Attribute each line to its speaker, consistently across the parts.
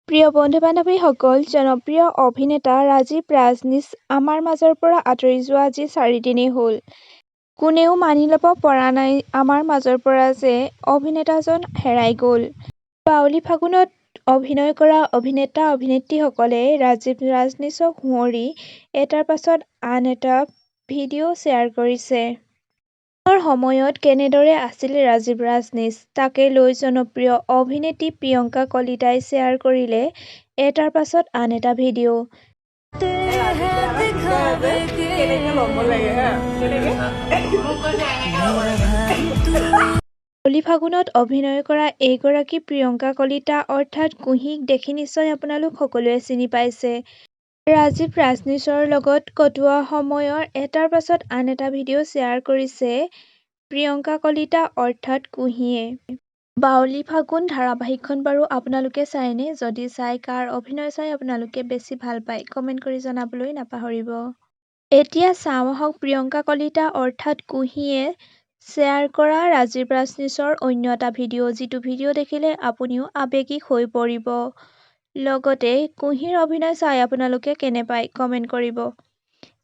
Speaker 1: প্ৰিয় বন্ধু-বান্ধৱীসকল, জনপ্ৰিয় অভিনেতা ৰাজীৱ ৰাজনীশ আমাৰ মাজৰ পৰা আঁতৰি যোৱা আজি 4 দিনেই হ'ল। কোনেও মানি ল'ব পৰা নাই আমাৰ মাজৰ পৰা যে অভিনেতাজন হেৰাই গ'ল। বাউলী ফাগুনত অভিনয় কৰা অভিনেতা-অভিনেত্ৰীসকলে ৰাজীৱ ৰাজনীশক সুঁৱৰি এটাৰ পাছত আন এটা ভিডিঅ' শ্বেয়াৰ কৰিছে। সময়ত কেনেদৰে আছিল ৰাজীৱ ৰাজনীশ, তাকে লৈ জনপ্ৰিয় অভিনেত্ৰী প্ৰিয়ংকা কলিতাই শ্বেয়াৰ কৰিলে এটাৰ পাছত আন এটা ভিডিঅ'। বাউলী ফাগুনত অভিনয় কৰা এইগৰাকী প্ৰিয়ংকা কলিতা অৰ্থাৎ কুহিক দেখি নিশ্চয় আপোনালোক সকলোৱে চিনি পাইছে। ৰাজীৱ ৰাজনীশৰ লগত কটোৱা সময়ৰ এটাৰ পাছত আন এটা ভিডিঅ' শ্বেয়াৰ কৰিছে প্ৰিয়ংকা কলিতা অৰ্থাৎ কুহিয়ে। বাউলী ফাগুন ধাৰাবাহিকখন বাৰু আপোনালোকে চায়নে? যদি চাই কাৰ অভিনয় চাই আপোনালোকে বেছি ভাল পায় কমেণ্ট কৰি জনাবলৈ নাপাহৰিব। এতিয়া চাওঁ আহক প্ৰিয়ংকা কলিতা অৰ্থাৎ কুহিয়ে শ্বেয়াৰ কৰা ৰাজীৱ ৰাজনীশৰ অন্য এটা ভিডিঅ', যিটো ভিডিঅ' দেখিলে আপুনিও আৱেগিক হৈ পৰিব। লগতে কুহিৰ অভিনয় চাই আপোনালোকে কেনে পায় কমেণ্ট কৰিব।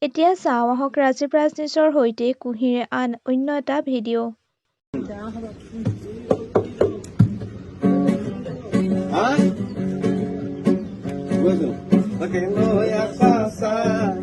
Speaker 1: এতিয়া চাওঁ আহক ৰাজীৱ ৰাজনীশৰ সৈতে কুহিৰ অন্য এটা video'.
Speaker 2: Porque no voy a pasar.